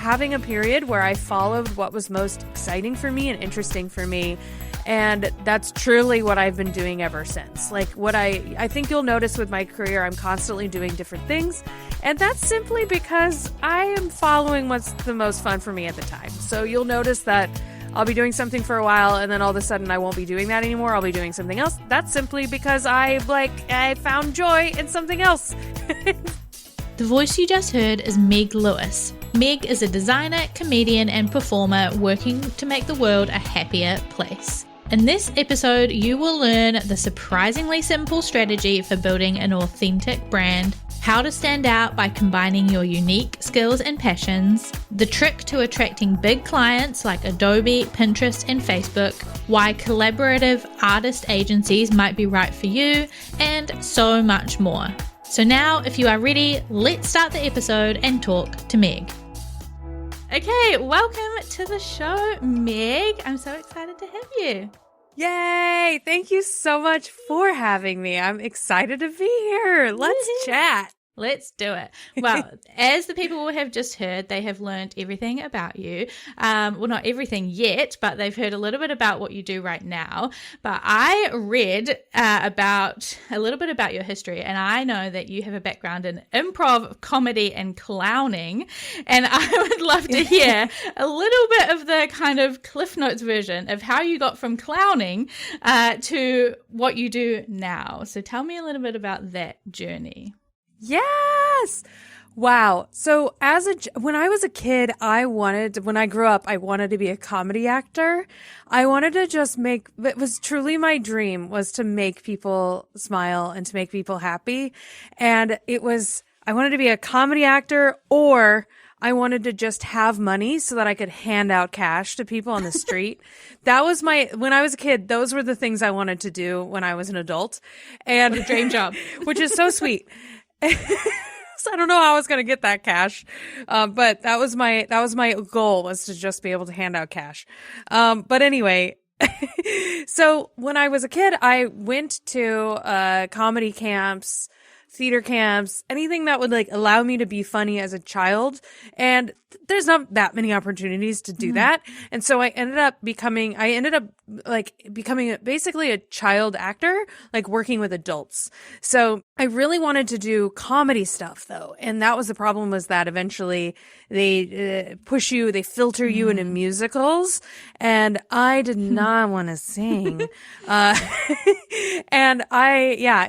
having a period where I followed what was most exciting for me and interesting for me. And that's truly what I've been doing ever since. Like what I think you'll notice with my career, I'm constantly doing different things. And that's simply because I am following what's the most fun for me at the time. So you'll notice that I'll be doing something for a while and then all of a sudden I won't be doing that anymore. I'll be doing something else. That's simply because I found joy in something else. The voice you just heard is Meg Lewis. Meg is a designer, comedian, and performer working to make the world a happier place. In this episode, you will learn the surprisingly simple strategy for building an authentic brand, how to stand out by combining your unique skills and passions, the trick to attracting big clients like Adobe, Pinterest, and Facebook, why collaborative artist agencies might be right for you, and so much more. So now, if you are ready, let's start the episode and talk to Meg. Okay, welcome to the show, Meg. I'm so excited to have you. Yay! Thank you so much for having me. I'm excited to be here. Let's chat. Let's do it. Well, as the people will have just heard, they have learned everything about you. Well, not everything yet, but they've heard a little bit about what you do right now. But I read about a little bit about your history, and I know that you have a background in improv, comedy, and clowning. And I would love to hear a little bit of the kind of Cliff Notes version of how you got from clowning to what you do now. So tell me a little bit about that journey. Yes. Wow. So when I was a kid, when I grew up, I wanted to be a comedy actor. I wanted to it was truly my dream was to make people smile and to make people happy. And I wanted to be a comedy actor, or I wanted to just have money so that I could hand out cash to people on the street. When I was a kid, those were the things I wanted to do when I was an adult. And what a dream job, which is so sweet. So I don't know how I was going to get that cash. But that was my goal, was to just be able to hand out cash. But anyway, so when I was a kid, I went to, comedy camps, theater camps, anything that would allow me to be funny as a child. And there's not that many opportunities to do that. And so I ended up becoming basically a child actor, working with adults. So I really wanted to do comedy stuff though. And that was the problem, was that eventually they they filter you into musicals. And I did not want to sing. And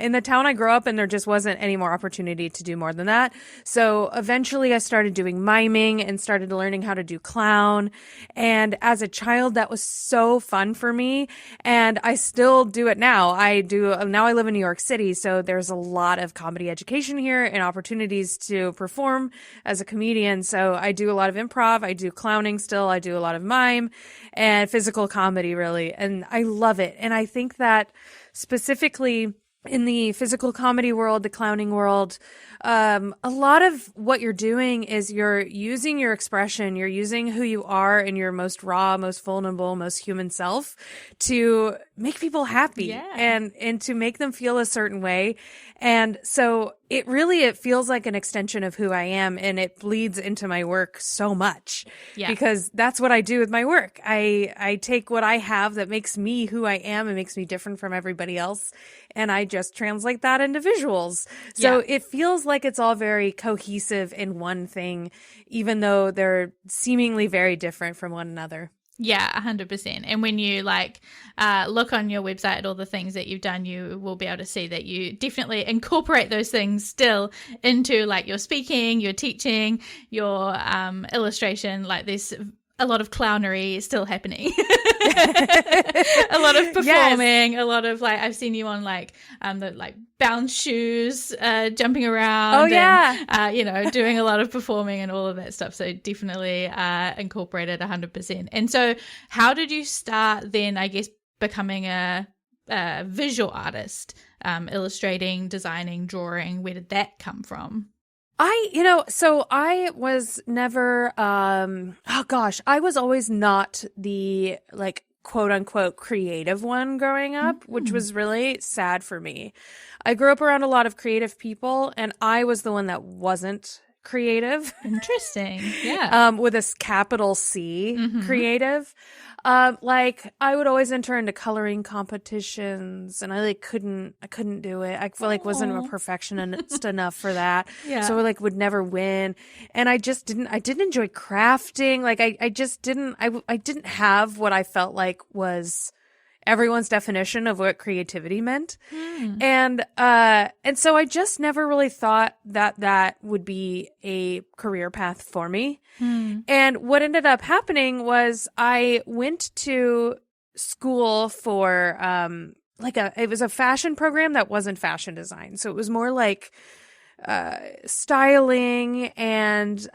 in the town I grew up in, there just wasn't any more opportunity to do more than that. So eventually I started doing miming and started learning how to do clown. And as a child, that was so fun for me. And I still do it now. Now I live in New York City, so there's a lot of comedy education here and opportunities to perform as a comedian. So I do a lot of improv. I do clowning still. I do a lot of mime and physical comedy, really. And I love it. And I think that specifically in the physical comedy world, the clowning world, a lot of what you're doing is you're using your expression, you're using who you are in your most raw, most vulnerable, most human self to make people happy and to make them feel a certain way. And so it feels like an extension of who I am, and it bleeds into my work so much because that's what I do with my work. I take what I have that makes me who I am and makes me different from everybody else, and I just translate that into visuals. So it feels like it's all very cohesive in one thing, even though they're seemingly very different from one another. Yeah, 100%. And when you look on your website at all the things that you've done, you will be able to see that you definitely incorporate those things still into your speaking, your teaching, your illustration. There's a lot of clownery still happening. A lot of performing, a lot of I've seen you on the bounce shoes, jumping around. Oh yeah. And, doing a lot of performing and all of that stuff. So definitely incorporated 100%. And so how did you start then, I guess, becoming a visual artist, illustrating, designing, drawing? Where did that come from? So I was never, I was always not the quote unquote creative one growing up, which was really sad for me. I grew up around a lot of creative people, and I was the one that wasn't creative. Interesting. Yeah. With a capital C, Mm-hmm. creative. Like I would always enter into coloring competitions and I couldn't do it. I feel like wasn't a perfectionist enough for that. Yeah. So I like would never win. And I didn't enjoy crafting. Like I didn't have what I felt like was everyone's definition of what creativity meant. And so I just never really thought that would be a career path for me. And what ended up happening was I went to school for, it was a fashion program that wasn't fashion design. So it was more like, styling and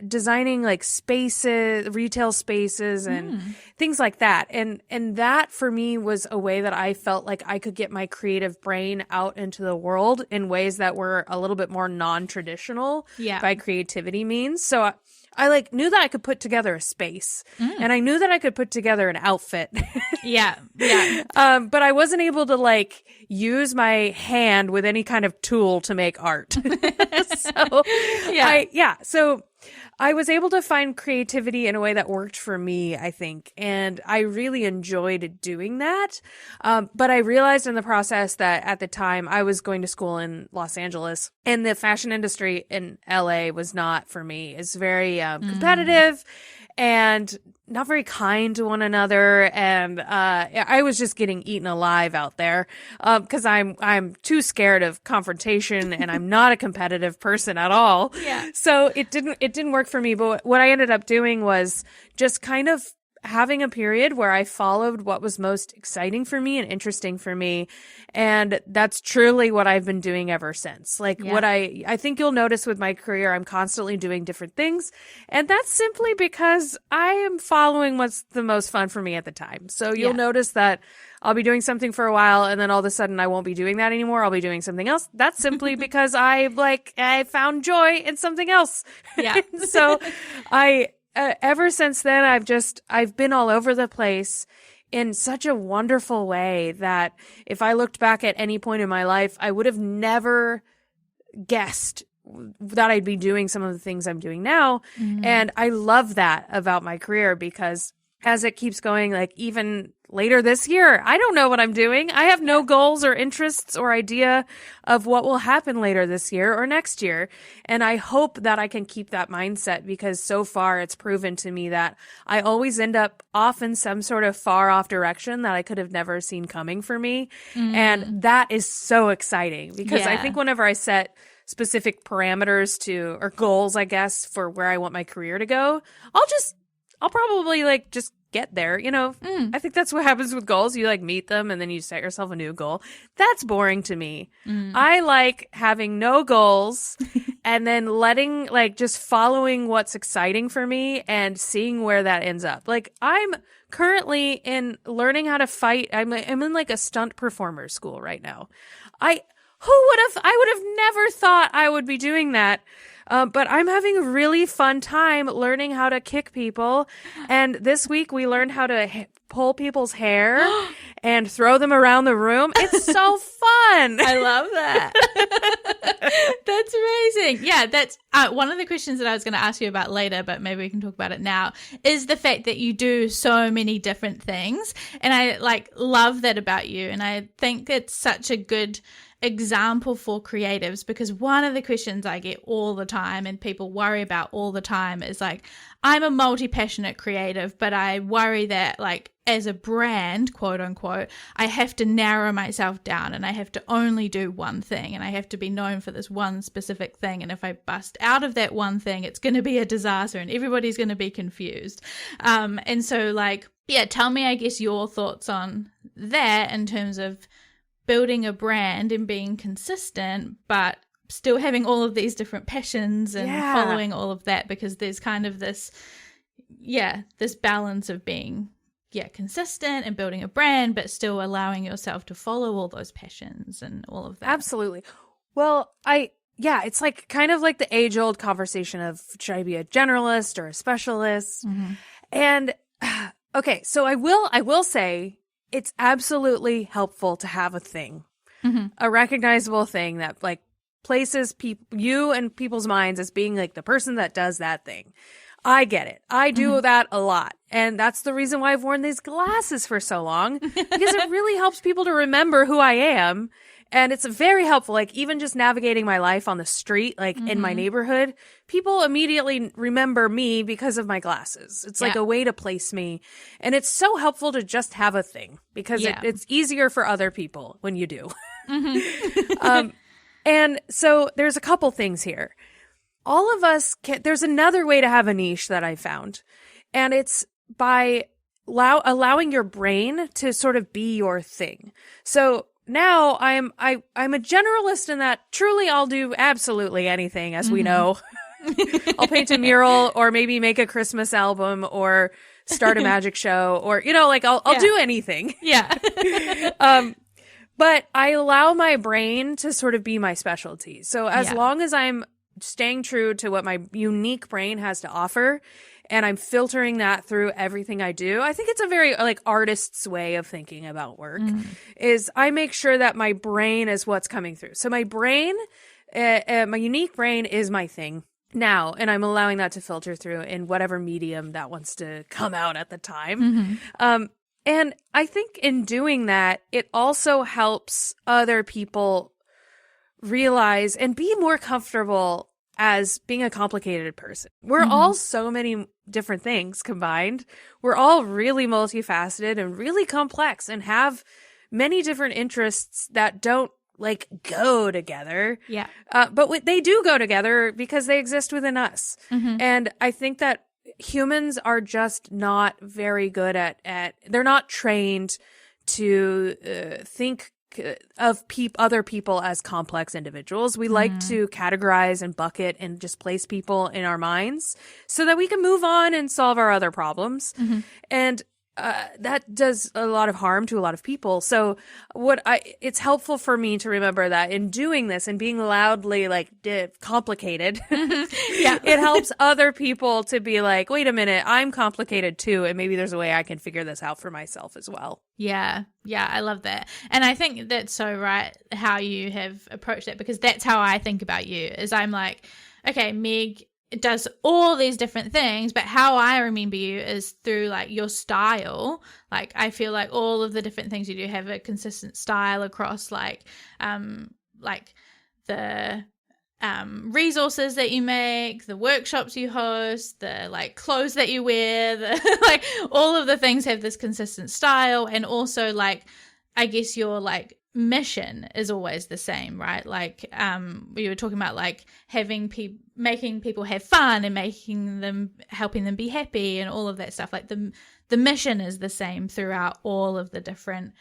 designing like spaces, retail spaces and things like that. And that for me was a way that I felt like I could get my creative brain out into the world in ways that were a little bit more non-traditional by creativity means. So I like knew that I could put together a space and I knew that I could put together an outfit. Yeah. But I wasn't able to like use my hand with any kind of tool to make art. So I was able to find creativity in a way that worked for me, I think. And I really enjoyed doing that. But I realized in the process that at the time I was going to school in Los Angeles and the fashion industry in LA was not for me. It's very competitive and not very kind to one another. And I was just getting eaten alive out there because I'm too scared of confrontation and I'm not a competitive person at all. Yeah. So it didn't work for me. But what I ended up doing was just kind of having a period where I followed what was most exciting for me and interesting for me. And that's truly what I've been doing ever since. Like what I think you'll notice with my career, I'm constantly doing different things. And that's simply because I am following what's the most fun for me at the time. So you'll notice that I'll be doing something for a while and then all of a sudden I won't be doing that anymore. I'll be doing something else. That's simply because I found joy in something else. Yeah. So ever since then, I've been all over the place in such a wonderful way that if I looked back at any point in my life, I would have never guessed that I'd be doing some of the things I'm doing now. And I love that about my career because as it keeps going, like even later this year, I don't know what I'm doing. I have no goals or interests or idea of what will happen later this year or next year. And I hope that I can keep that mindset because so far it's proven to me that I always end up off in some sort of far off direction that I could have never seen coming for me. And that is so exciting because I think whenever I set specific parameters or goals, I guess, for where I want my career to go, I'll probably like just get there. You know, I think that's what happens with goals. You like meet them and then you set yourself a new goal. That's boring to me. I like having no goals and then just following what's exciting for me and seeing where that ends up. Like I'm currently in learning how to fight. I'm in like a stunt performer school right now. I would have never thought I would be doing that. But I'm having a really fun time learning how to kick people. And this week we learned how to pull people's hair and throw them around the room. It's so fun. I love that. That's amazing. Yeah, that's one of the questions that I was going to ask you about later, but maybe we can talk about it now, is the fact that you do so many different things. And I love that about you. And I think it's such a good example for creatives because one of the questions I get all the time and people worry about all the time is like, I'm a multi-passionate creative, but I worry that as a brand, quote unquote, I have to narrow myself down and I have to only do one thing and I have to be known for this one specific thing. And if I bust out of that one thing, it's going to be a disaster and everybody's going to be confused. And so tell me, I guess, your thoughts on that in terms of building a brand and being consistent, but still having all of these different passions and following all of that, because there's kind of this balance of being consistent and building a brand, but still allowing yourself to follow all those passions and all of that. Absolutely. Well, it's kind of like the age-old conversation of should I be a generalist or a specialist? And okay, so I will say it's absolutely helpful to have a thing, a recognizable thing that places you and people's minds as being like the person that does that thing. I get it. I do that a lot. And that's the reason why I've worn these glasses for so long, because it really helps people to remember who I am. And it's very helpful. Like even just navigating my life on the street, like in my neighborhood, people immediately remember me because of my glasses. It's like a way to place me. And it's so helpful to just have a thing because it's easier for other people when you do. And so there's a couple things here. All of us there's another way to have a niche that I found, and it's by allowing your brain to sort of be your thing. So now I'm a generalist in that truly I'll do absolutely anything, as we know. I'll paint a mural or maybe make a Christmas album or start a magic show or, like I'll do anything. Yeah. But I allow my brain to sort of be my specialty. So as long as I'm staying true to what my unique brain has to offer, and I'm filtering that through everything I do. I think it's a very like artist's way of thinking about work is I make sure that my brain is what's coming through. So my brain, my unique brain is my thing now, and I'm allowing that to filter through in whatever medium that wants to come out at the time. And I think in doing that, it also helps other people realize and be more comfortable as being a complicated person. We're all so many different things combined. We're all really multifaceted and really complex and have many different interests that don't like go together. Yeah. But they do go together because they exist within us. And I think that humans are just not very good at they're not trained to think of other people as complex individuals. We like to categorize and bucket and just place people in our minds so that we can move on and solve our other problems. And that does a lot of harm to a lot of people. So it's helpful for me to remember that in doing this and being loudly like complicated, it helps other people to be like, wait a minute, I'm complicated too. And maybe there's a way I can figure this out for myself as well. Yeah. Yeah. I love that. And I think that's so right how you have approached it, because that's how I think about you is I'm like, okay, Meg, it does all these different things, but how I remember you is through like your style. Like I feel like all of the different things you do have a consistent style across like the resources that you make, the workshops you host, the like clothes that you wear, the like all of the things have this consistent style. And also like I guess your like mission is always the same, right? Like we were talking about like making people have fun and helping them be happy and all of that stuff. Like the mission is the same throughout all of the different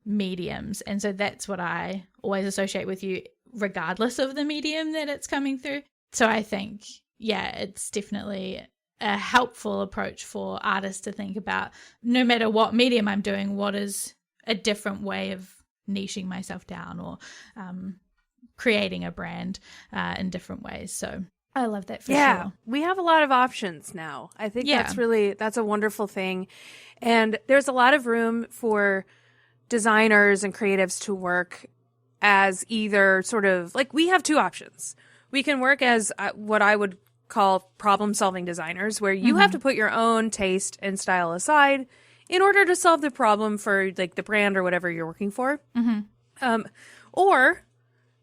mediums. And so that's what I always associate with you, regardless of the medium that it's coming through. So I think, yeah, it's definitely a helpful approach for artists to think about, no matter what medium I'm doing, what is a different way of niching myself down or creating a brand in different ways. So I love that for sure. We have a lot of options now. I think that's a wonderful thing. And there's a lot of room for designers and creatives to work as either sort of like we have two options. We can work as what I would call problem-solving designers, where you have to put your own taste and style aside in order to solve the problem for like the brand or whatever you're working for. Or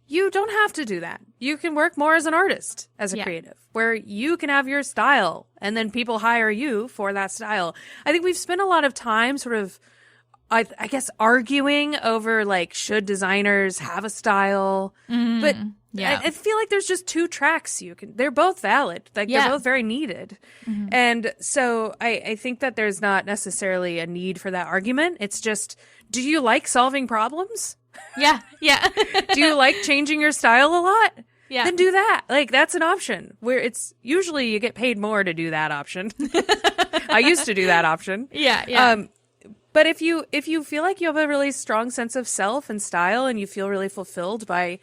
you don't have to do that. You can work more as an artist, as a creative, where you can have your style and then people hire you for that style. I think we've spent a lot of time sort of, I guess, arguing over like, should designers have a style? But I feel like there's just two tracks they're both valid. Like they're both very needed. And so I think that there's not necessarily a need for that argument. It's just, do you like solving problems? Yeah. Do you like changing your style a lot? Yeah. Then do that. Like that's an option where it's usually you get paid more to do that option. I used to do that option. Yeah. But if you feel like you have a really strong sense of self and style and you feel really fulfilled by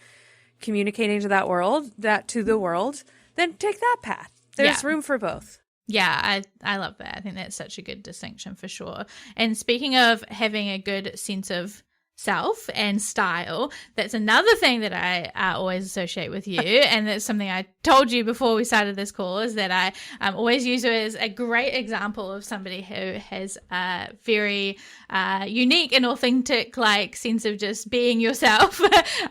communicating to the world, then take that path. There's room for both. Yeah, I love that. I think that's such a good distinction for sure. And speaking of having a good sense of self and style. That's another thing that I always associate with you. And that's something I told you before we started this call, is that I always use you as a great example of somebody who has a very unique and authentic like sense of just being yourself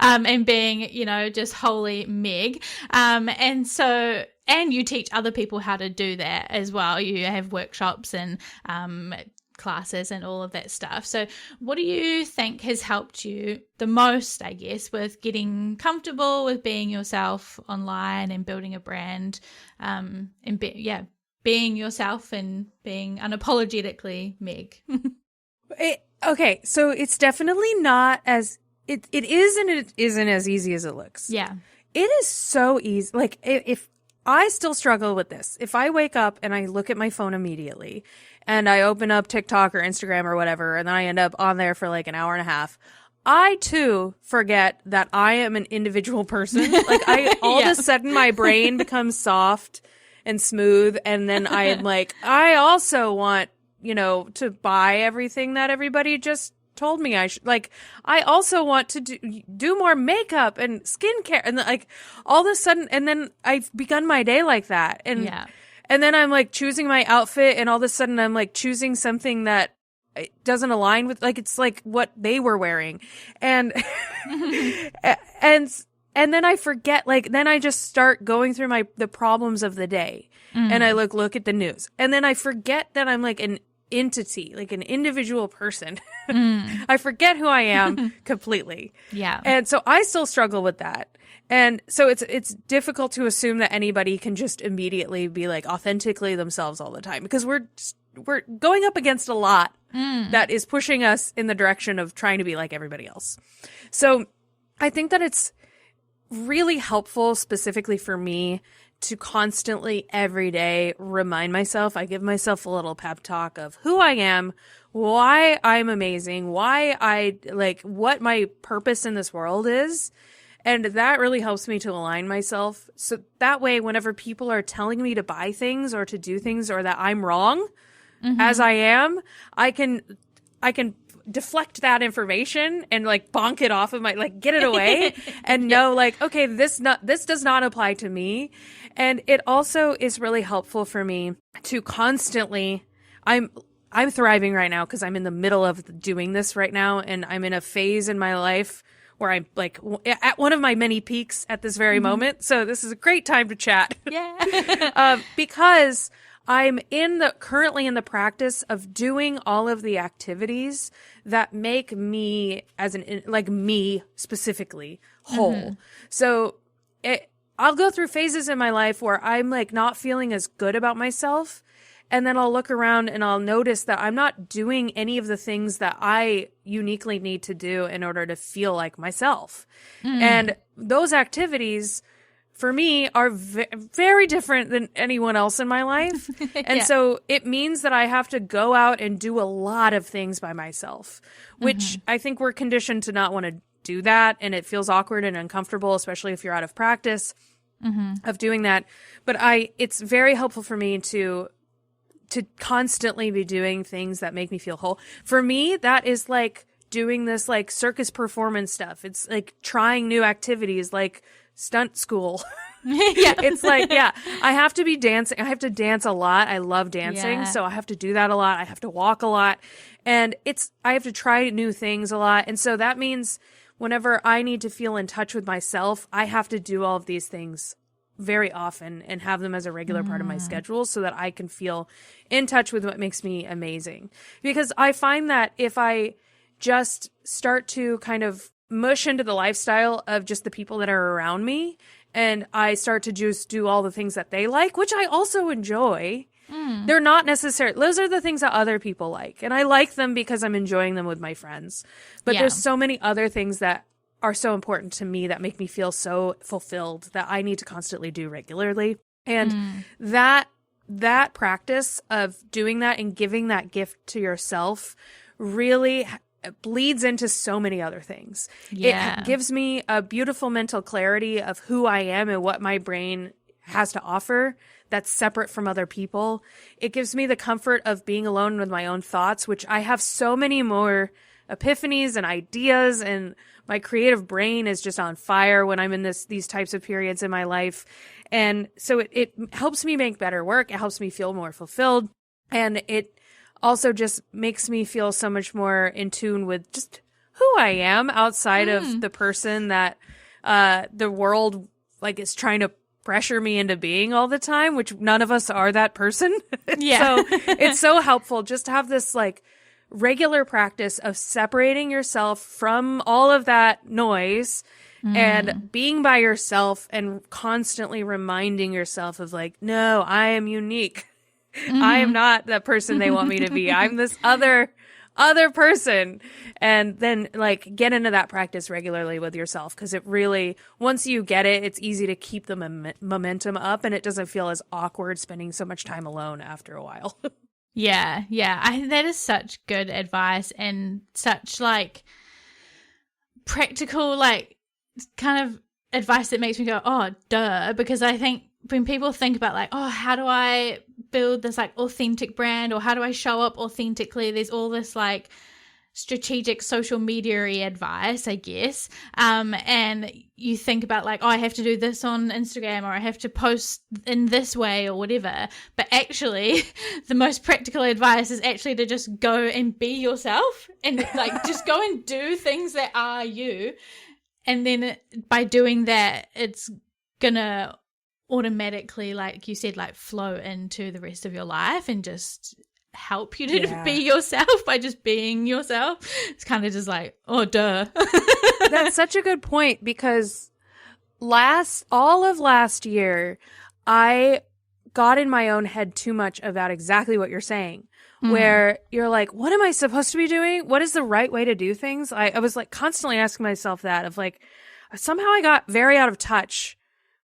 and being, you know, just wholly Meg. And you teach other people how to do that as well. You have workshops and classes and all of that stuff. So what do you think has helped you the most, I guess, with getting comfortable with being yourself online and building a brand, and being yourself and being unapologetically Meg? Okay, so it's definitely not as it is, and it isn't as easy as it looks. Yeah. It is so easy. Like, if I still struggle with this, if I wake up and I look at my phone immediately and I open up TikTok or Instagram or whatever, and then I end up on there for like an hour and a half, I too forget that I am an individual person. Like, all of a sudden my brain becomes soft and smooth. And then I am like, I also want, you know, to buy everything that everybody just told me I should. Like, I also want to do more makeup and skincare, and like all of a sudden, and then I've begun my day like that. And then I'm like choosing my outfit, and all of a sudden I'm like choosing something that doesn't align with, like, it's like what they were wearing. And, and then I forget, like, then I just start going through the problems of the day, and I look at the news, and then I forget that I'm like an entity, like an individual person. I forget who I am completely. Yeah. And so I still struggle with that. And so it's difficult to assume that anybody can just immediately be like authentically themselves all the time, because we're going up against a lot that is pushing us in the direction of trying to be like everybody else. So I think that it's really helpful, specifically for me, to constantly every day remind myself. I give myself a little pep talk of who I am, why I'm amazing, why I like, what my purpose in this world is. And that really helps me to align myself. So that way, whenever people are telling me to buy things or to do things, or that I'm wrong as I am, I can deflect that information and like bonk it off of my, like, get it away and know like, okay, this does not apply to me. And it also is really helpful for me to constantly, I'm thriving right now because I'm in the middle of doing this right now. And I'm in a phase in my life where I'm like at one of my many peaks at this very moment. So this is a great time to chat. Yeah. Because I'm currently in the practice of doing all of the activities that make me me specifically whole. So I'll go through phases in my life where I'm like not feeling as good about myself. And then I'll look around and I'll notice that I'm not doing any of the things that I uniquely need to do in order to feel like myself. And those activities for me are very different than anyone else in my life. And so it means that I have to go out and do a lot of things by myself, which I think we're conditioned to not want to do that. And it feels awkward and uncomfortable, especially if you're out of practice of doing that. But it's very helpful for me to constantly be doing things that make me feel whole. For me, that is like doing this like circus performance stuff. It's like trying new activities like stunt school. It's like, I have to be dancing. I have to dance a lot. I love dancing. So I have to do that a lot. I have to walk a lot. And I have to try new things a lot. And so that means whenever I need to feel in touch with myself, I have to do all of these things very often and have them as a regular part of my schedule so that I can feel in touch with what makes me amazing. Because I find that if I just start to kind of mush into the lifestyle of just the people that are around me, and I start to just do all the things that they like, which I also enjoy, they're not necessarily, those are the things that other people like. And I like them because I'm enjoying them with my friends. But there's so many other things that are so important to me that make me feel so fulfilled that I need to constantly do regularly. And that practice of doing that and giving that gift to yourself really bleeds into so many other things. It gives me a beautiful mental clarity of who I am and what my brain has to offer that's separate from other people. It gives me the comfort of being alone with my own thoughts, which I have so many more epiphanies and ideas, and my creative brain is just on fire when I'm in these types of periods in my life. And so it helps me make better work. It helps me feel more fulfilled. And it also just makes me feel so much more in tune with just who I am outside of the person that the world like is trying to pressure me into being all the time, which none of us are that person. Yeah. So it's so helpful just to have this like regular practice of separating yourself from all of that noise and being by yourself and constantly reminding yourself of like, no, I am unique. I am not that person they want me to be. I'm this other person. And then like get into that practice regularly with yourself, because it really, once you get it, it's easy to keep the momentum up, and it doesn't feel as awkward spending so much time alone after a while. Yeah. That is such good advice, and such like practical, like kind of advice that makes me go, oh, duh. Because I think when people think about like, oh, how do I build this like authentic brand, or how do I show up authentically, there's all this like strategic social media advice, I guess. And you think about like, oh, I have to do this on Instagram, or I have to post in this way, or whatever. But actually, the most practical advice is actually to just go and be yourself, and like just go and do things that are you. And then by doing that, it's gonna automatically, like you said, like flow into the rest of your life and just help you to be yourself by just being yourself. It's kind of just like, oh, duh. That's such a good point, because all of last year, I got in my own head too much about exactly what you're saying, where you're like, what am I supposed to be doing? What is the right way to do things? I was like constantly asking myself that, of like, somehow I got very out of touch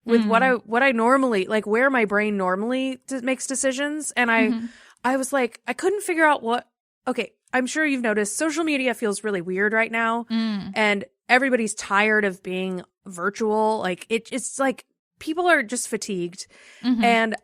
with what I normally, like where my brain normally makes decisions. And I was like, I couldn't figure out okay, I'm sure you've noticed social media feels really weird right now. And everybody's tired of being virtual. Like it's like people are just fatigued. And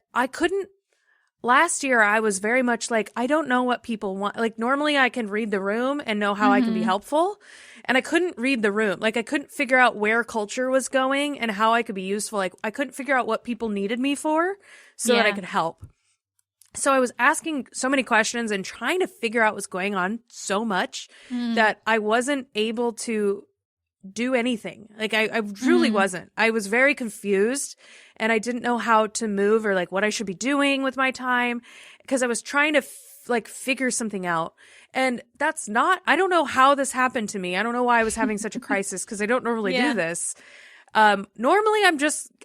last year I was very much like, I don't know what people want. Like normally I can read the room and know how I can be helpful. And I couldn't read the room. Like I couldn't figure out where culture was going and how I could be useful. Like I couldn't figure out what people needed me for so that I could help. So I was asking so many questions and trying to figure out what's going on so much that I wasn't able to do anything. Like I truly wasn't. I was very confused, and I didn't know how to move or like what I should be doing with my time, because I was trying to figure something out. And I don't know how this happened to me. I don't know why I was having such a crisis, because I don't normally do this. Normally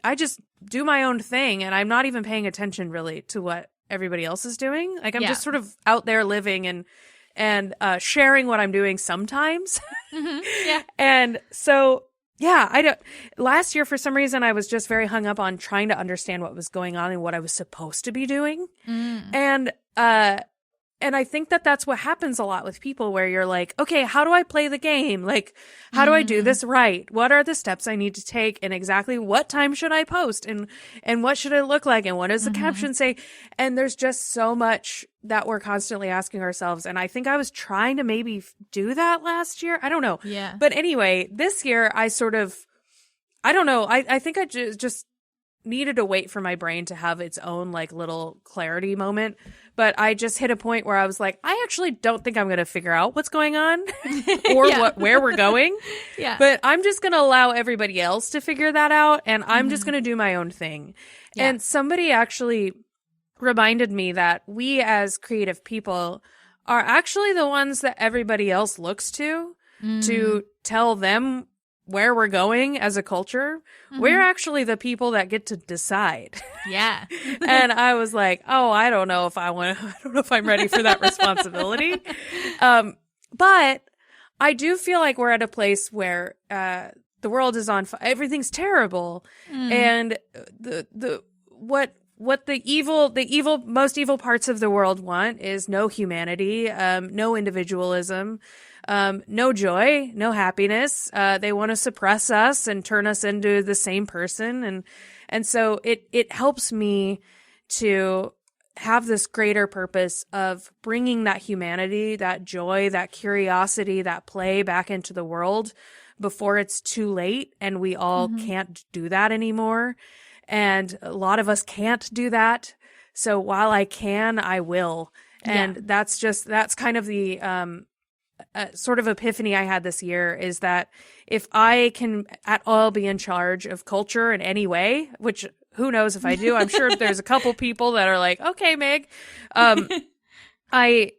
I just do my own thing, and I'm not even paying attention really to what everybody else is doing. Like I'm just sort of out there living and sharing what I'm doing sometimes. And so, last year for some reason I was just very hung up on trying to understand what was going on and what I was supposed to be doing. And I think that that's what happens a lot with people, where you're like, okay, how do I play the game? Like, how do I do this right? What are the steps I need to take? And exactly what time should I post? And what should it look like? And what does the caption say? And there's just so much that we're constantly asking ourselves. And I think I was trying to maybe do that last year. I don't know. Yeah. But anyway, this year I don't know. I think I just needed to wait for my brain to have its own like little clarity moment. But I just hit a point where I was like, I actually don't think I'm going to figure out what's going on or where we're going. But I'm just going to allow everybody else to figure that out. And I'm just going to do my own thing. And somebody actually reminded me that we as creative people are actually the ones that everybody else looks to tell them where we're going as a culture. We're actually the people that get to decide. And I was like, oh, I don't know if I'm ready for that responsibility. But I do feel like we're at a place where the world is on fire. Everything's terrible. And what the most evil parts of the world want is no humanity, no individualism, no joy, no happiness. They want to suppress us and turn us into the same person. And so it helps me to have this greater purpose of bringing that humanity, that joy, that curiosity, that play back into the world before it's too late and we all can't do that anymore. And a lot of us can't do that. So while I can, I will. And that's kind of the sort of epiphany I had this year, is that if I can at all be in charge of culture in any way, which who knows if I do, I'm sure there's a couple people that are like, okay, Meg, I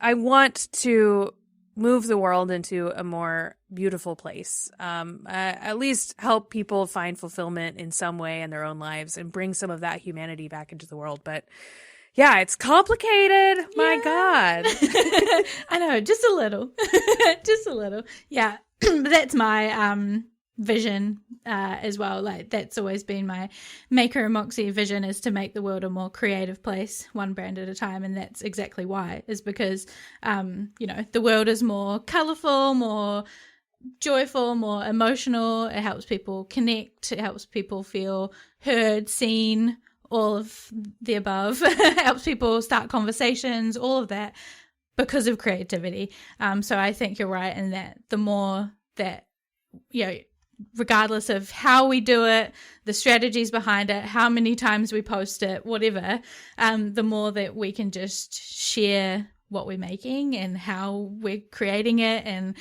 want to move the world into a more beautiful place, at least help people find fulfillment in some way in their own lives and bring some of that humanity back into the world. But yeah, it's complicated. My God. I know, just a little. Just a little. Yeah. That's my vision as well. Like, that's always been my Maker and Moxie vision, is to make the world a more creative place, one brand at a time. And that's exactly why, is because, the world is more colorful, more joyful, more emotional. It helps people connect. It helps people feel heard, seen, all of the above. It helps people start conversations, all of that, because of creativity. So I think you're right in that the more that, regardless of how we do it, the strategies behind it, how many times we post it, whatever, the more that we can just share what we're making and how we're creating it and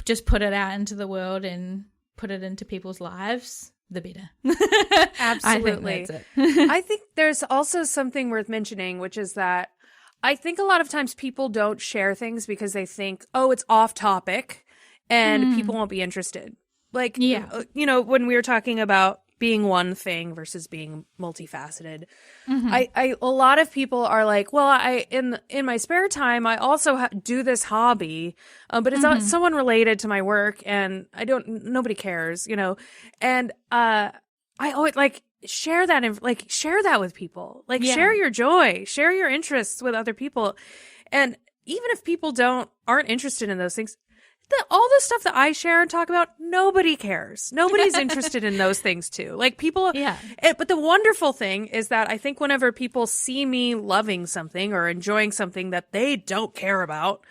just put it out into the world and put it into people's lives, the better. Absolutely. I think that's it. I think there's also something worth mentioning, which is that I think a lot of times people don't share things because they think, oh, it's off topic and people won't be interested. Like, when we were talking about being one thing versus being multifaceted, a lot of people are like, well, in my spare time, I also do this hobby, but it's not someone related to my work, and nobody cares, and I always share that and share that with people, share your joy, share your interests with other people. And even if people aren't interested in those things, all the stuff that I share and talk about, nobody cares. Nobody's interested in those things too. But the wonderful thing is that I think whenever people see me loving something or enjoying something that they don't care about,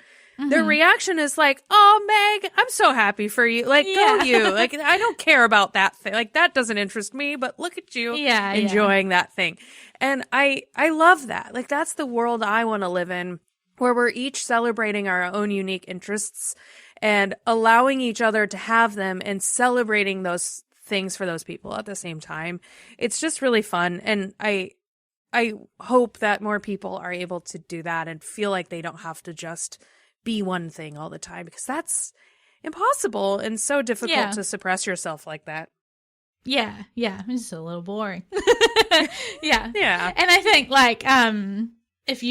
their reaction is like, oh, Meg, I'm so happy for you. Go you. I don't care about that thing. That doesn't interest me, but look at you enjoying that thing. And I love that. That's the world I want to live in, where we're each celebrating our own unique interests and allowing each other to have them and celebrating those things for those people at the same time. It's just really fun. And I hope that more people are able to do that and feel like they don't have to just be one thing all the time, because that's impossible and so difficult to suppress yourself like that. Yeah. It's just a little boring. Yeah. And I think if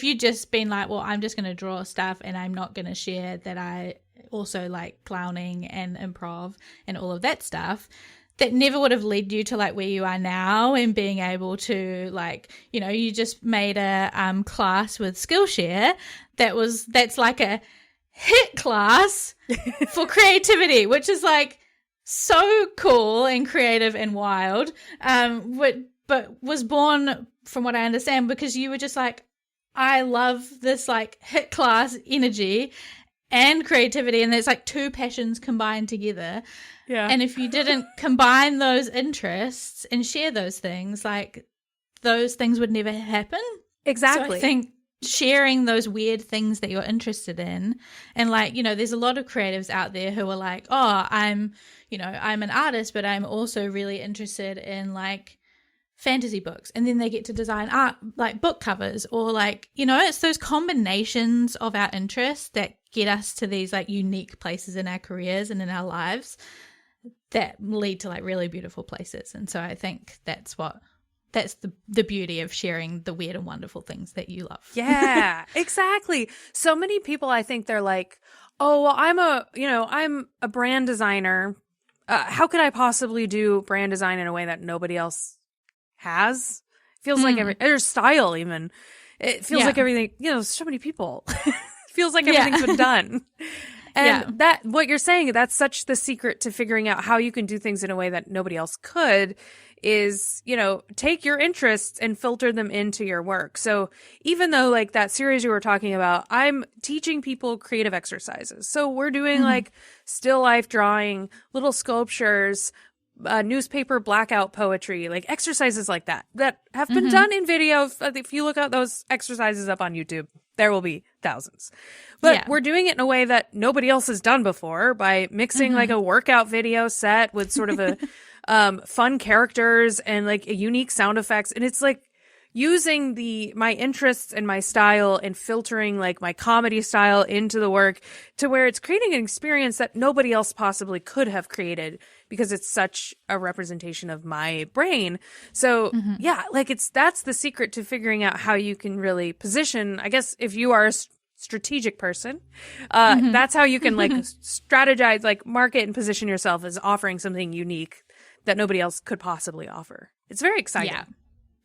you'd just been like, well, I'm just going to draw stuff and I'm not going to share that I also like clowning and improv and all of that stuff, that never would have led you to where you are now and being able to you just made a class with Skillshare that's like a hit class for creativity, which is so cool and creative and wild, but was born, from what I understand, because you were just I love this hit class energy and creativity, and there's two passions combined together. Yeah. And if you didn't combine those interests and share those things, those things would never happen. Exactly. So I think sharing those weird things that you're interested in, and there's a lot of creatives out there who are oh, I'm an artist, but I'm also really interested in fantasy books, and then they get to design art book covers, or it's those combinations of our interests that get us to these unique places in our careers and in our lives that lead to really beautiful places. And so I think that's the beauty of sharing the weird and wonderful things that you love. Yeah, exactly. So many people, I think they're oh, well, I'm a brand designer. How could I possibly do brand design in a way that nobody else has? Feels like or style even. It feels like everything, so many people. Feels like everything's been done. And that, what you're saying, that's such the secret to figuring out how you can do things in a way that nobody else could is, you know, take your interests and filter them into your work. So even though like that series you were talking about, I'm teaching people creative exercises. So we're doing like still life drawing, little sculptures, newspaper blackout poetry, like exercises like that have been done in video. If you look at those exercises up on YouTube, there will be thousands. But we're doing it in a way that nobody else has done before by mixing like a workout video set with sort of a fun characters and like a unique sound effects. And it's like using my interests and my style and filtering like my comedy style into the work to where it's creating an experience that nobody else possibly could have created because it's such a representation of my brain. So like that's the secret to figuring out how you can really position. I guess if you are a strategic person, that's how you can like strategize, like market and position yourself as offering something unique that nobody else could possibly offer. It's very exciting.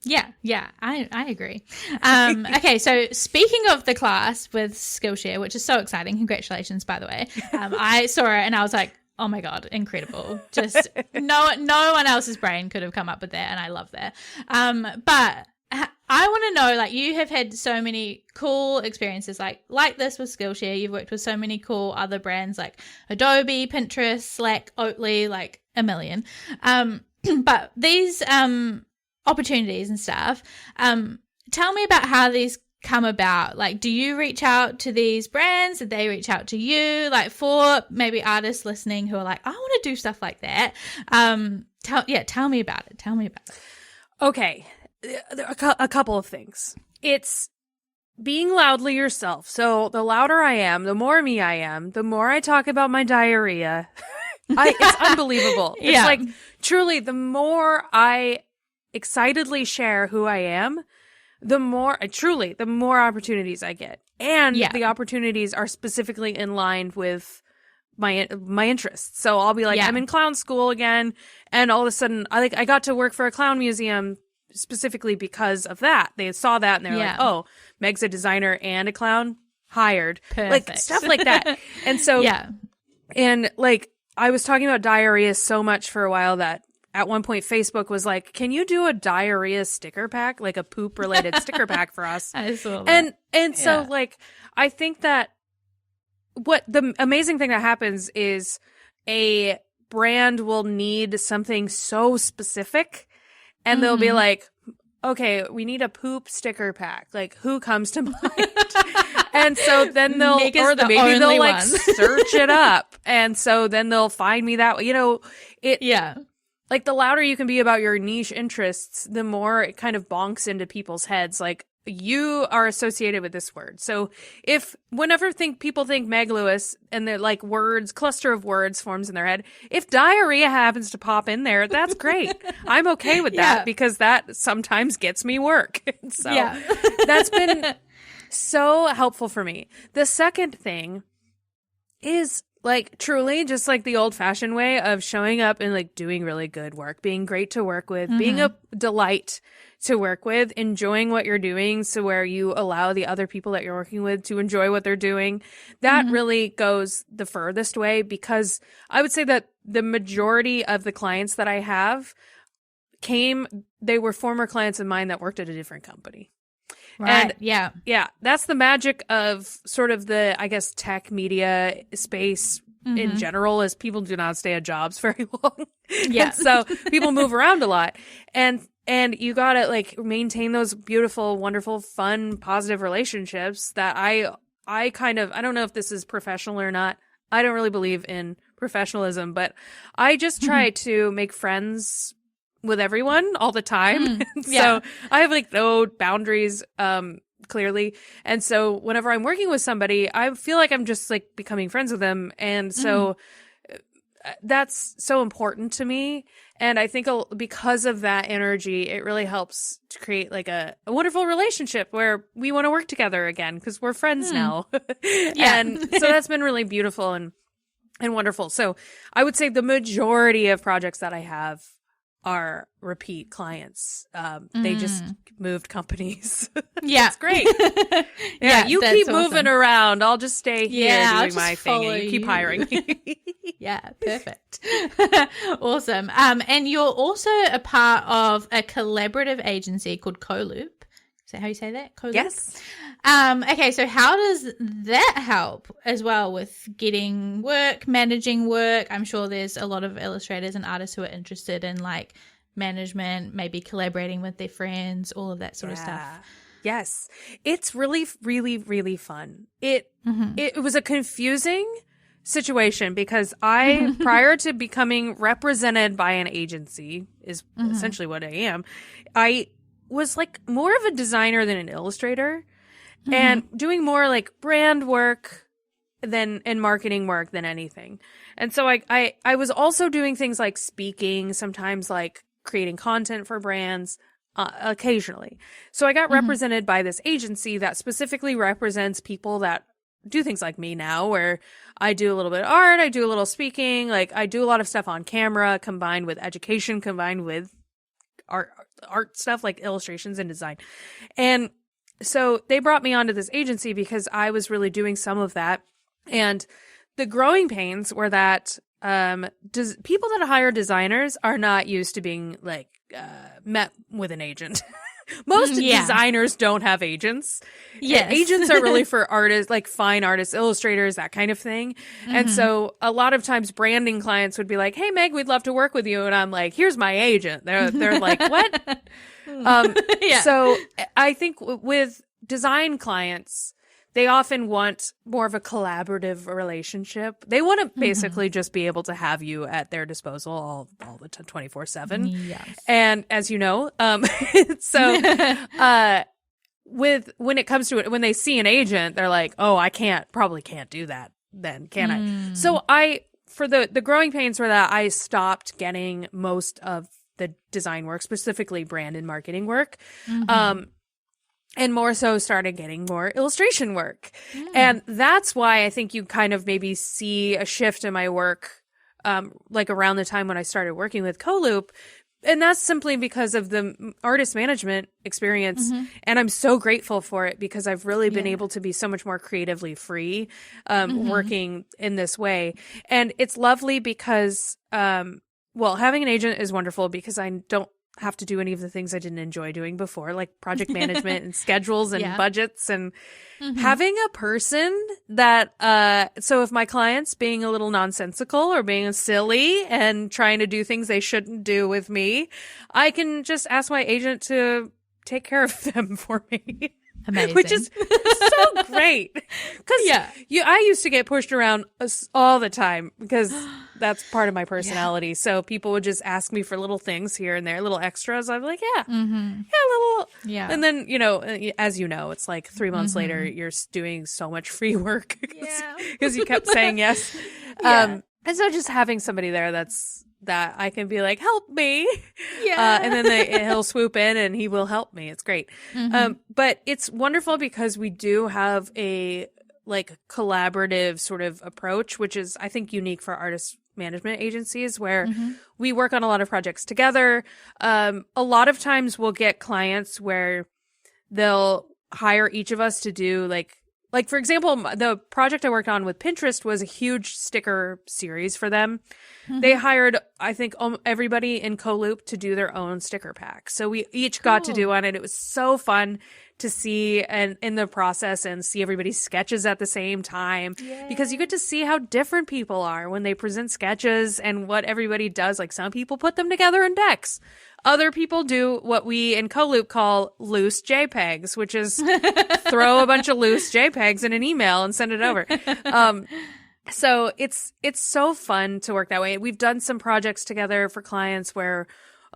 Yeah, I agree. Okay, so speaking of the class with Skillshare, which is so exciting, congratulations, by the way. I saw it and I was like, oh my God, incredible. Just no one else's brain could have come up with that, and I love that. But I want to know, like, you have had so many cool experiences like this with Skillshare. You've worked with so many cool other brands like Adobe, Pinterest, Slack, Oatly, like a million. But these opportunities and stuff, tell me about how these come about. Like, do you reach out to these brands? Did they reach out to you? Like, for maybe artists listening who are like, I want to do stuff like that. Tell me about it. Okay. A couple of things. It's being loudly yourself. So the louder I am, the more me I am, the more I talk about my diarrhea. It's unbelievable. It's like truly the more I excitedly share who I am, the more opportunities I get. And the opportunities are specifically in line with my interests. So I'll be like, I'm in clown school again. And all of a sudden I got to work for a clown museum specifically because of that. They saw that and they're like, oh, Meg's a designer and a clown, hired. Perfect. Like stuff like that. And so, and like I was talking about diarrhea so much for a while that at one point Facebook was like, can you do a diarrhea sticker pack, like a poop related sticker pack for us? I saw that. And so like, I think that what the amazing thing that happens is a brand will need something so specific and they'll be like, okay, we need a poop sticker pack. Like, who comes to mind? And so then maybe they'll like search it up. And so then they'll find me that way. You know, like the louder you can be about your niche interests, the more it kind of bonks into people's heads. Like, you are associated with this word. So if whenever people think Meg Lewis and they're like cluster of words forms in their head, if diarrhea happens to pop in there, that's great. I'm okay with that because that sometimes gets me work. So that's been so helpful for me. The second thing is like truly just like the old fashioned way of showing up and like doing really good work, being great to work with, being a delight to work with, enjoying what you're doing. So where you allow the other people that you're working with to enjoy what they're doing, that really goes the furthest way, because I would say that the majority of the clients that I have they were former clients of mine that worked at a different company. Right. And that's the magic of sort of the, I guess, tech media space in general, is people do not stay at jobs very long. And so people move around a lot. And you gotta like maintain those beautiful, wonderful, fun, positive relationships that I don't know if this is professional or not. I don't really believe in professionalism, but I just try to make friends with everyone all the time. So I have like no boundaries, clearly. And so whenever I'm working with somebody, I feel like I'm just like becoming friends with them. And so that's so important to me. And I think because of that energy, it really helps to create like a wonderful relationship where we want to work together again because we're friends now. And so that's been really beautiful and wonderful. So I would say the majority of projects that I have are repeat clients. They just moved companies. Yeah. It's great. Yeah, you keep moving around. I'll just stay here doing my thing and you keep hiring me. Yeah, perfect. Awesome. And you're also a part of a collaborative agency called CoLoop. Is that how you say that? CoLoop? Yes. Okay, so how does that help as well with getting work, managing work? I'm sure there's a lot of illustrators and artists who are interested in like management, maybe collaborating with their friends, all of that sort of stuff. Yes. It's really, really, really fun. It was a confusing situation because I, prior to becoming represented by an agency, is essentially what I am, I was like more of a designer than an illustrator and doing more like brand work and marketing work than anything. And so I was also doing things like speaking, sometimes like creating content for brands, occasionally. So I got represented by this agency that specifically represents people that do things like me now, where I do a little bit of art, I do a little speaking, like I do a lot of stuff on camera combined with education, combined with art stuff like illustrations and design. And so they brought me onto this agency because I was really doing some of that. And the growing pains were that people that hire designers are not used to being like met with an agent. Most designers don't have agents. Yes. Agents are really for artists, like fine artists, illustrators, that kind of thing. And so a lot of times branding clients would be like, "Hey, Meg, we'd love to work with you." And I'm like, "Here's my agent." They're like, "What?" So I think with design clients, they often want more of a collaborative relationship. They want to basically just be able to have you at their disposal all the time, 24/7. Yes. And as you know, so when it comes to it, when they see an agent, they're like, "Oh, I probably can't do that then, can I?" So for the growing pains were that I stopped getting most of the design work, specifically brand and marketing work. And more so started getting more illustration work. And that's why I think you kind of maybe see a shift in my work, like around the time when I started working with CoLoop. And that's simply because of the artist management experience. And I'm so grateful for it because I've really been able to be so much more creatively free, working in this way. And it's lovely because, having an agent is wonderful because I don't have to do any of the things I didn't enjoy doing before, like project management and schedules and budgets, and having a person that, so if my client's being a little nonsensical or being silly and trying to do things they shouldn't do with me, I can just ask my agent to take care of them for me. Amazing. Which is so great. Because I used to get pushed around all the time because that's part of my personality. So people would just ask me for little things here and there, little extras. I'm like, little. Yeah. And then, as you know, it's like 3 months later, you're doing so much free work because you kept saying yes. And so just having somebody there that I can be like, "Help me." And then he'll swoop in and he will help me. It's great. But it's wonderful because we do have a like collaborative sort of approach, which is, I think, unique for artist management agencies, where we work on a lot of projects together. A lot of times we'll get clients where they'll hire each of us to do like, for example, the project I worked on with Pinterest was a huge sticker series for them. They hired, I think, everybody in CoLoop to do their own sticker pack. So we each got to do one, and it was so fun to see and in the process and see everybody's sketches at the same time, because you get to see how different people are when they present sketches and what everybody does. Like, some people put them together in decks. Other people do what we in CoLoop call loose JPEGs, which is throw a bunch of loose JPEGs in an email and send it over. So it's so fun to work that way. We've done some projects together for clients where,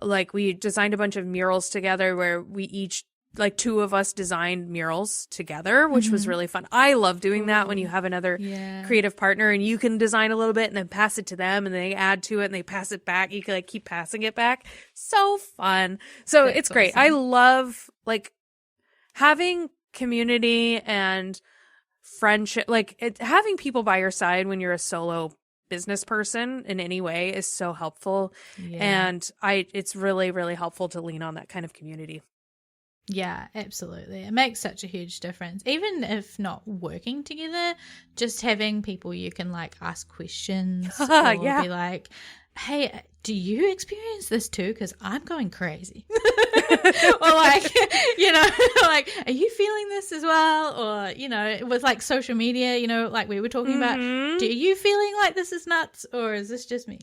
like, we designed a bunch of murals together where we each, like, two of us designed murals together, which was really fun. I love doing that when you have another creative partner and you can design a little bit and then pass it to them and they add to it and they pass it back. You can like keep passing it back. So fun. So it's great. Awesome. I love like having community and friendship, like having people by your side when you're a solo business person in any way is so helpful. And it's really, really helpful to lean on that kind of community. Yeah, absolutely. It makes such a huge difference. Even if not working together, just having people you can like ask questions or be like, hey, do you experience this too? Because I'm going crazy. Or like, you know, like, are you feeling this as well? Or, you know, with like social media, you know, like we were talking about, do you feeling like this is nuts or is this just me?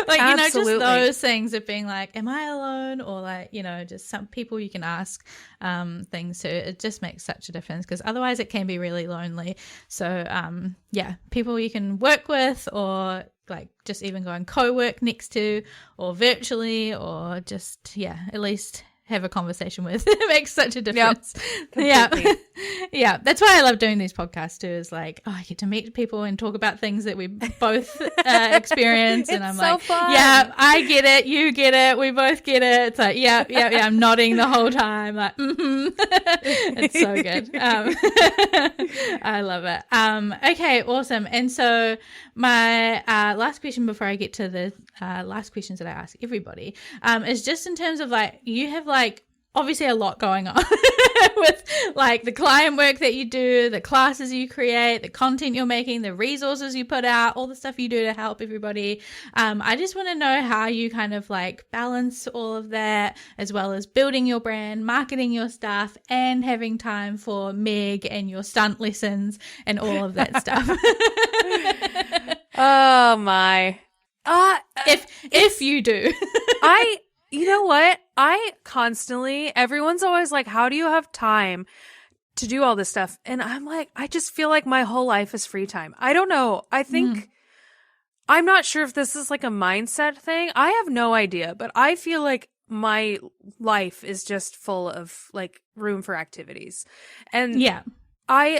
Like, you know, just those things of being like, am I alone? Or like, you know, just some people you can ask things to. It just makes such a difference because otherwise it can be really lonely. So, people you can work with or like just even go and co-work next to or virtually or just at least have a conversation with. It makes such a difference. Yeah, that's why I love doing these podcasts too, is like, I get to meet people and talk about things that we both experience. And I'm so like fun. Yeah, I get it, you get it, we both get it. It's like yeah, I'm nodding the whole time like It's so good. I love it. Okay, awesome. And so my last question before I get to the last questions that I ask everybody is just in terms of like, you have like obviously a lot going on with like the client work that you do, the classes you create, the content you're making, the resources you put out, all the stuff you do to help everybody. I just want to know how you kind of like balance all of that, as well as building your brand, marketing your stuff, and having time for Meg and your stunt lessons and all of that stuff. Oh my. If you do. You know what? Everyone's always like, how do you have time to do all this stuff? And I'm like, I just feel like my whole life is free time. I don't know. I think, I'm not sure if this is like a mindset thing. I have no idea, but I feel like my life is just full of like room for activities. And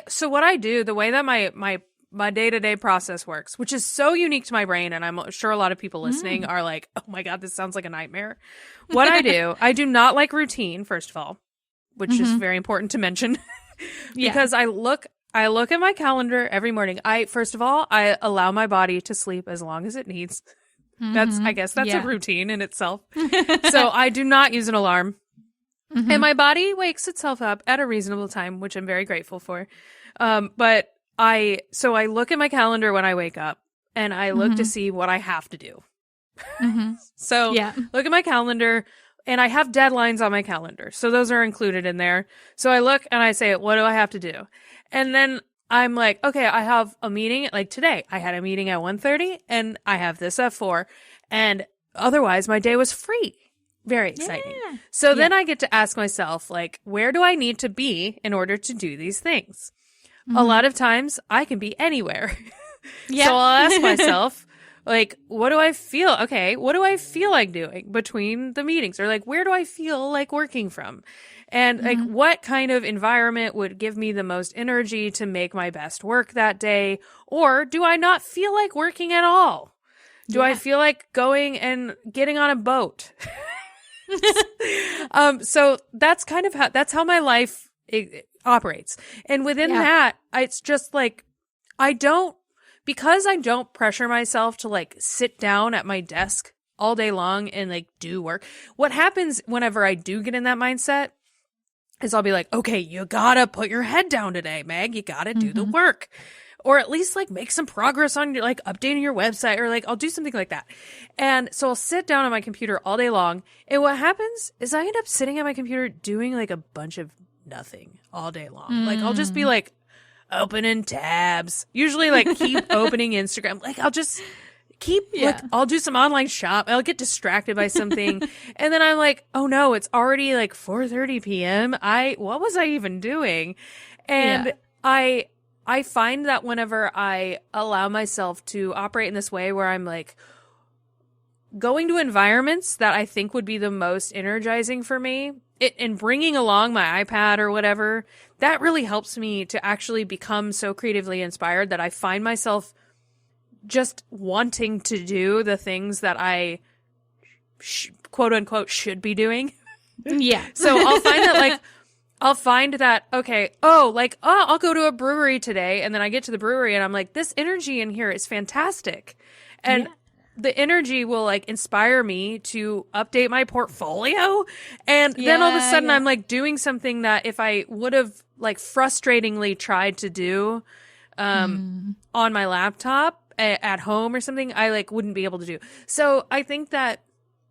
so what I do, the way that my day-to-day process works, which is so unique to my brain, and I'm sure a lot of people listening are like, oh my God, this sounds like a nightmare. What I do not like routine, first of all, which is very important to mention, because I look at my calendar every morning. First of all, I allow my body to sleep as long as it needs. I guess that's a routine in itself. So I do not use an alarm. And my body wakes itself up at a reasonable time, which I'm very grateful for. But I look at my calendar when I wake up and I look to see what I have to do. Look at my calendar and I have deadlines on my calendar. So those are included in there. So I look and I say, what do I have to do? And then I'm like, okay, I have a meeting like today. I had a meeting at 1:30 and I have this at 4. And otherwise my day was free. Very exciting. Yeah. So then I get to ask myself, like, where do I need to be in order to do these things? A lot of times I can be anywhere. So I'll ask myself, like, what do I feel? Okay, what do I feel like doing between the meetings? Or like, where do I feel like working from? And like, what kind of environment would give me the most energy to make my best work that day? Or do I not feel like working at all? Do I feel like going and getting on a boat? So that's kind of that's how my life operates. And within that, it's just like, because I don't pressure myself to like sit down at my desk all day long and like do work. What happens whenever I do get in that mindset is I'll be like, okay, you gotta put your head down today, Meg. You gotta do the work. Or at least like make some progress on your like updating your website, or like I'll do something like that. And so I'll sit down on my computer all day long. And what happens is I end up sitting at my computer doing like a bunch of nothing all day long. Like I'll just be like opening tabs, usually like keep opening Instagram. Like I'll just keep like, I'll do some online shop. I'll get distracted by something. And then I'm like, oh no, it's already like 4:30 p.m. What was I even doing? And I find that whenever I allow myself to operate in this way where I'm like going to environments that I think would be the most energizing for me, and bringing along my iPad or whatever, that really helps me to actually become so creatively inspired that I find myself just wanting to do the things that I quote unquote should be doing. Yeah. So I'll find that like I'll find that, okay, I'll go to a brewery today. And then I get to the brewery and I'm like, this energy in here is fantastic. And the energy will like inspire me to update my portfolio. And then all of a sudden I'm like doing something that if I would have like frustratingly tried to do on my laptop at home or something, I like wouldn't be able to do. So I think that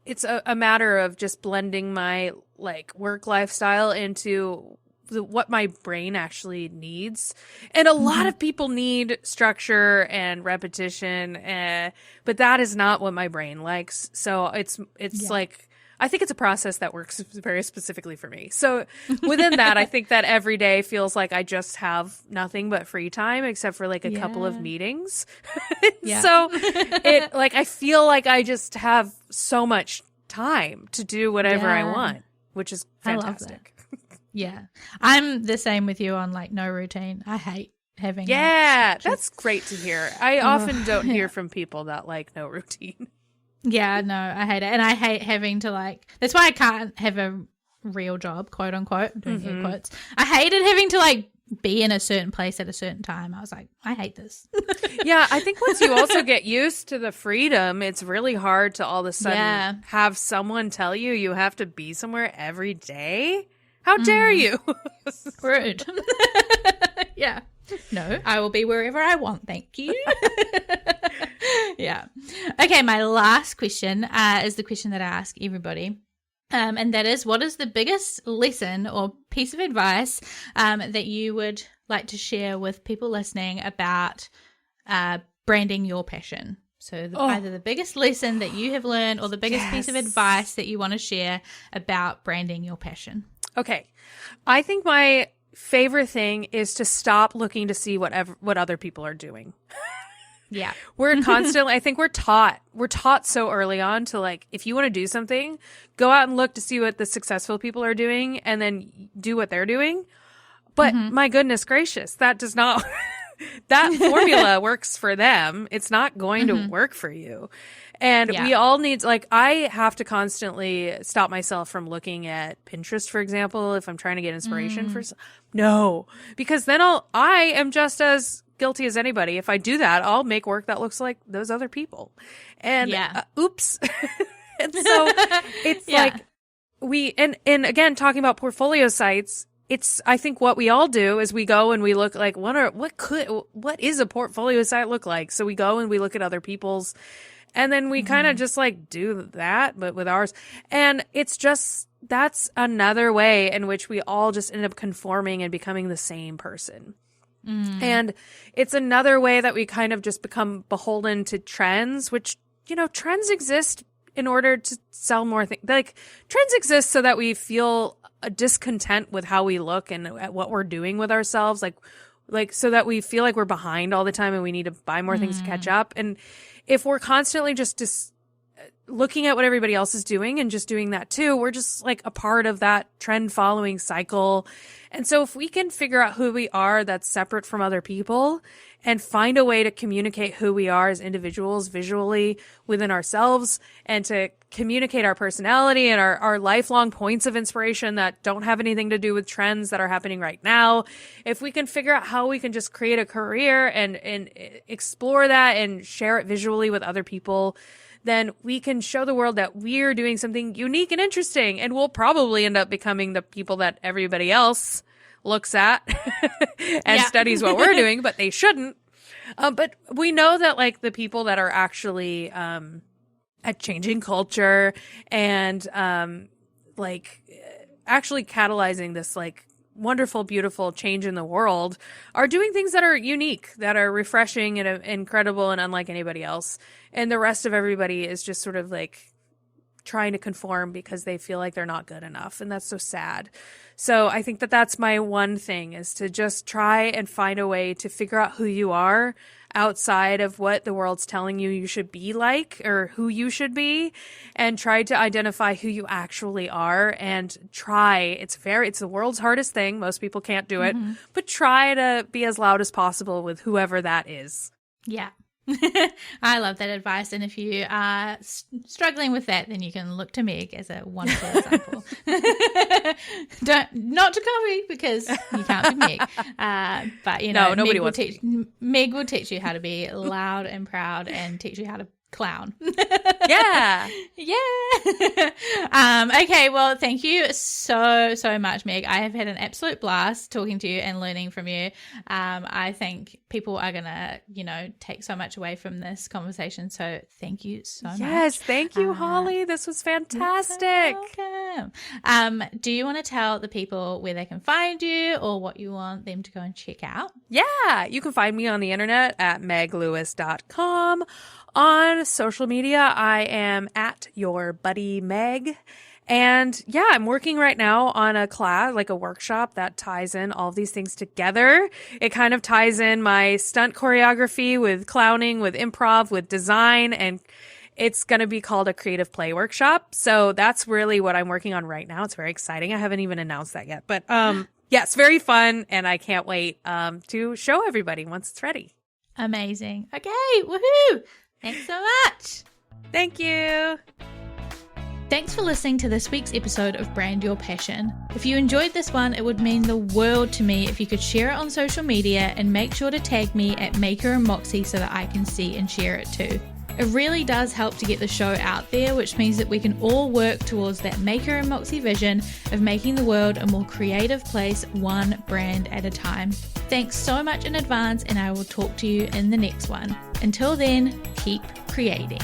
it's a matter of just blending my like work lifestyle into what my brain actually needs. And a lot of people need structure and repetition, but that is not what my brain likes. So it's like, I think it's a process that works very specifically for me. So within that, I think that every day feels like I just have nothing but free time except for like a couple of meetings. So it like, I feel like I just have so much time to do whatever I want, which is fantastic. Yeah. I'm the same with you on like no routine. I hate having that's great to hear. I often don't hear from people that like no routine. Yeah, no, I hate it. And I hate having to like, that's why I can't have a real job, quote unquote, I'm doing air quotes. I hated having to like be in a certain place at a certain time. I was like, I hate this. Yeah, I think once you also get used to the freedom, it's really hard to all of a sudden have someone tell you you have to be somewhere every day. How dare you? Rude. Yeah. No, I will be wherever I want. Thank you. Yeah. Okay, my last question is the question that I ask everybody. And that is, what is the biggest lesson or piece of advice that you would like to share with people listening about branding your passion? So either the biggest lesson that you have learned or the biggest piece of advice that you want to share about branding your passion. Okay. I think my favorite thing is to stop looking to see what other people are doing. Yeah. We're constantly, I think we're taught so early on to like, if you want to do something, go out and look to see what the successful people are doing and then do what they're doing. But my goodness gracious, that does not, that formula works for them. It's not going to work for you. And we all need, like, I have to constantly stop myself from looking at Pinterest, for example, if I'm trying to get inspiration for, because then I am just as guilty as anybody. If I do that, I'll make work that looks like those other people. And oops. And so it's like and again, talking about portfolio sites, it's, I think what we all do is we go and we look like, what is a portfolio site look like? So we go and we look at other people's, and then we kind of just like do that, but with ours. And it's just, that's another way in which we all just end up conforming and becoming the same person. And it's another way that we kind of just become beholden to trends, which, you know, trends exist in order to sell more things. Like, trends exist so that we feel a discontent with how we look and at what we're doing with ourselves. Like so that we feel like we're behind all the time and we need to buy more things to catch up. And if we're constantly just looking at what everybody else is doing and just doing that too, we're just like a part of that trend following cycle. And so if we can figure out who we are that's separate from other people and find a way to communicate who we are as individuals visually within ourselves and to communicate our personality and our lifelong points of inspiration that don't have anything to do with trends that are happening right now, if we can figure out how we can just create a career and explore that and share it visually with other people, then we can show the world that we're doing something unique and interesting, and we'll probably end up becoming the people that everybody else looks at and studies what we're doing, but they shouldn't. But we know that like the people that are actually at changing culture and like actually catalyzing this like wonderful, beautiful change in the world are doing things that are unique, that are refreshing and incredible and unlike anybody else. And the rest of everybody is just sort of like trying to conform because they feel like they're not good enough. And that's so sad. So I think that that's my one thing, is to just try and find a way to figure out who you are outside of what the world's telling you should be like or who you should be, and try to identify who you actually are and try. It's the world's hardest thing. Most people can't do it, but try to be as loud as possible with whoever that is. Yeah. I love that advice. And if you are struggling with that, then you can look to Meg as a wonderful example. Not to copy, because you can't be Meg. But, no, nobody wants Meg will teach you how to be loud and proud and teach you how to clown. Yeah. Okay, well, thank you so much, Meg. I have had an absolute blast talking to you and learning from you. I think people are gonna take so much away from this conversation, so thank you so much. Yes, thank you, Holly. This was fantastic. You're welcome. Do you want to tell the people where they can find you or what you want them to go and check out? Yeah, you can find me on the internet at meglewis.com. On social media, I am at your buddy Meg. And yeah, I'm working right now on a class, like a workshop that ties in all of these things together. It kind of ties in my stunt choreography with clowning, with improv, with design, and it's going to be called a creative play workshop. So that's really what I'm working on right now. It's very exciting. I haven't even announced that yet, but yes, very fun. And I can't wait to show everybody once it's ready. Amazing. Okay. Woohoo. Thanks so much. Thank you. Thanks for listening to this week's episode of Brand Your Passion. If you enjoyed this one, it would mean the world to me if you could share it on social media and make sure to tag me at Maker and Moxie so that I can see and share it too. It really does help to get the show out there, which means that we can all work towards that Maker and Moxie vision of making the world a more creative place, one brand at a time. Thanks so much in advance, and I will talk to you in the next one. Until then, keep creating.